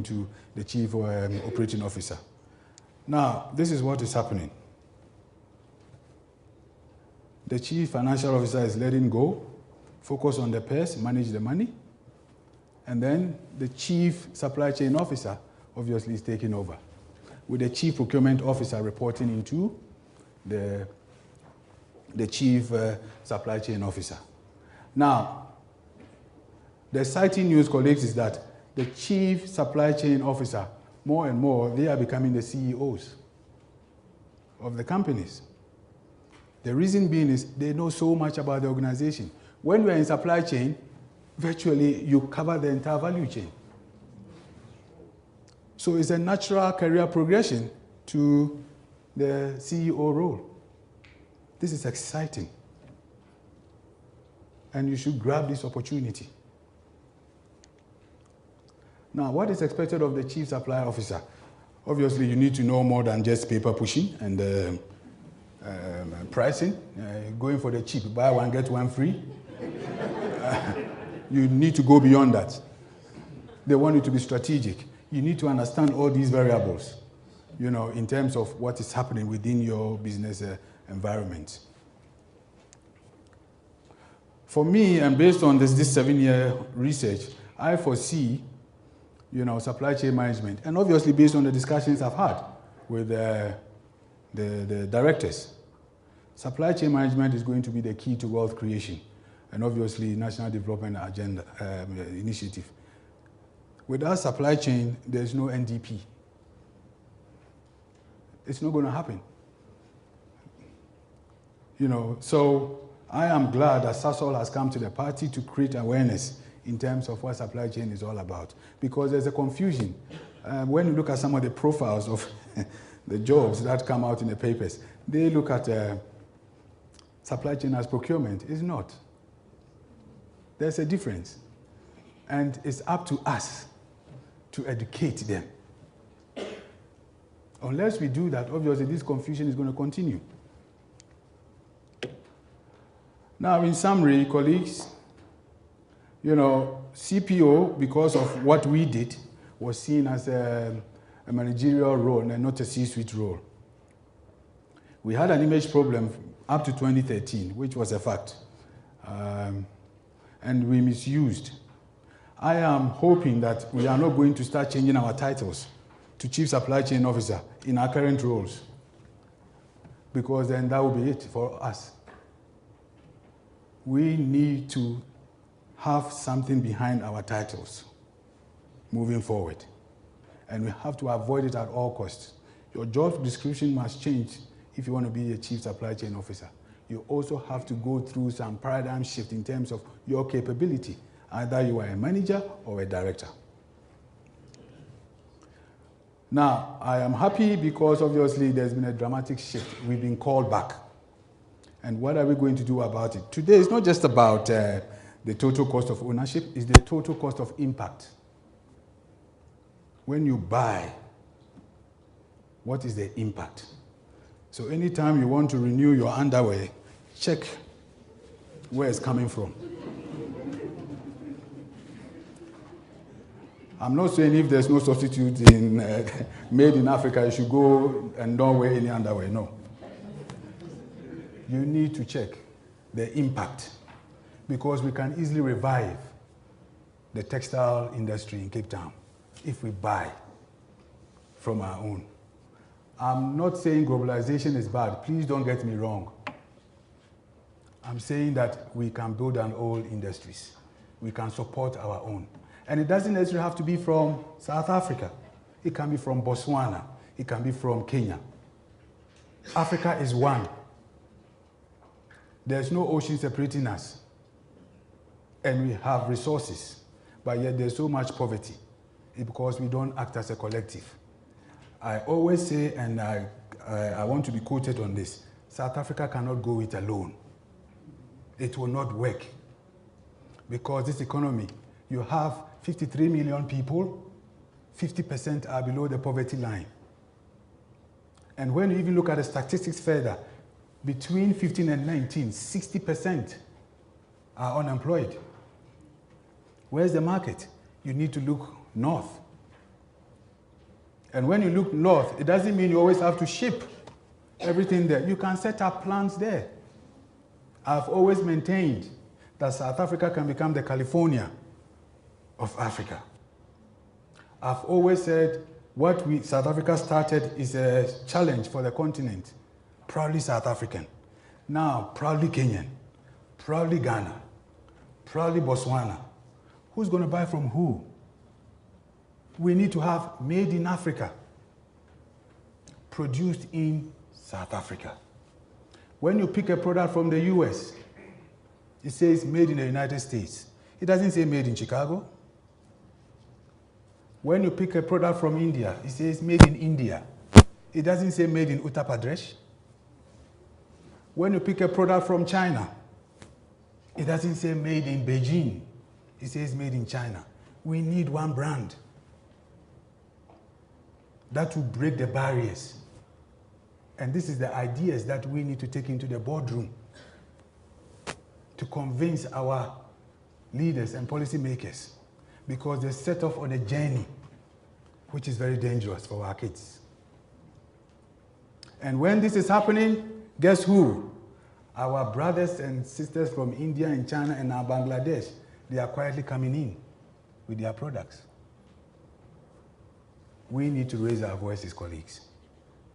to the chief operating officer. Now, this is what is happening. The chief financial officer is letting go, focus on the purse, manage the money, and then the chief supply chain officer obviously is taking over, with the chief procurement officer reporting into the chief supply chain officer. Now, the exciting news, colleagues, is that the chief supply chain officer, more and more, they are becoming the CEOs of the companies. The reason being is they know so much about the organization. When you are in supply chain, virtually you cover the entire value chain. So it's a natural career progression to the CEO role. This is exciting. And you should grab this opportunity. Now, what is expected of the chief supply officer? Obviously, you need to know more than just paper pushing and pricing, going for the cheap, buy one, get one free. You need to go beyond that. They want you to be strategic. You need to understand all these variables, you know, in terms of what is happening within your business environment. For me, and based on this 7-year research, I foresee, you know, supply chain management, and obviously based on the discussions I've had with the directors, supply chain management is going to be the key to wealth creation, and obviously National Development Agenda initiative. Without supply chain, there's no NDP. It's not going to happen. You know, so I am glad that Sasol has come to the party to create awareness in terms of what supply chain is all about. Because there's a confusion. When you look at some of the profiles of the jobs that come out in the papers, they look at supply chain as procurement. It's not. There's a difference. And it's up to us to educate them. Unless we do that, obviously this confusion is going to continue. Now, in summary, colleagues, you know, CPO, because of what we did, was seen as a managerial role and not a C-suite role. We had an image problem up to 2013, which was a fact, and we misused. I am hoping that we are not going to start changing our titles to Chief Supply Chain Officer in our current roles, because then that will be it for us. We need to have something behind our titles moving forward. And we have to avoid it at all costs. Your job description must change if you want to be a Chief Supply Chain Officer. You also have to go through some paradigm shift in terms of your capability. Either you are a manager or a director. Now, I am happy because obviously there's been a dramatic shift. We've been called back. And what are we going to do about it? Today, it's not just about the total cost of ownership, it's the total cost of impact. When you buy, what is the impact? So anytime you want to renew your underwear, check where it's coming from. I'm not saying if there's no substitute in, made in Africa, you should go and don't wear any underwear, no. You need to check the impact, because we can easily revive the textile industry in Cape Town if we buy from our own. I'm not saying globalization is bad. Please don't get me wrong. I'm saying that we can build our own industries. We can support our own. And it doesn't necessarily have to be from South Africa. It can be from Botswana. It can be from Kenya. Africa is one. There's no ocean separating us. And we have resources. But yet there's so much poverty. It's because we don't act as a collective. I always say, and I want to be quoted on this, South Africa cannot go it alone. It will not work. Because this economy, you have 53 million people, 50% are below the poverty line. And when you even look at the statistics further, between 15 and 19, 60% are unemployed. Where's the market? You need to look north. And when you look north, it doesn't mean you always have to ship everything there. You can set up plants there. I've always maintained that South Africa can become the California of Africa. I've always said what South Africa started is a challenge for the continent. Proudly South African. Now, proudly Kenyan. Proudly Ghana. Proudly Botswana. Who's going to buy from who? We need to have made in Africa. Produced in South Africa. When you pick a product from the US, it says made in the United States. It doesn't say made in Chicago. When you pick a product from India, it says made in India. It doesn't say made in Uttar Pradesh. When you pick a product from China, it doesn't say made in Beijing. It says made in China. We need one brand. That will break the barriers. And this is the ideas that we need to take into the boardroom to convince our leaders and policymakers, because they set off on a journey which is very dangerous for our kids. And when this is happening, guess who? Our brothers and sisters from India and China and now Bangladesh, they are quietly coming in with their products. We need to raise our voices, colleagues.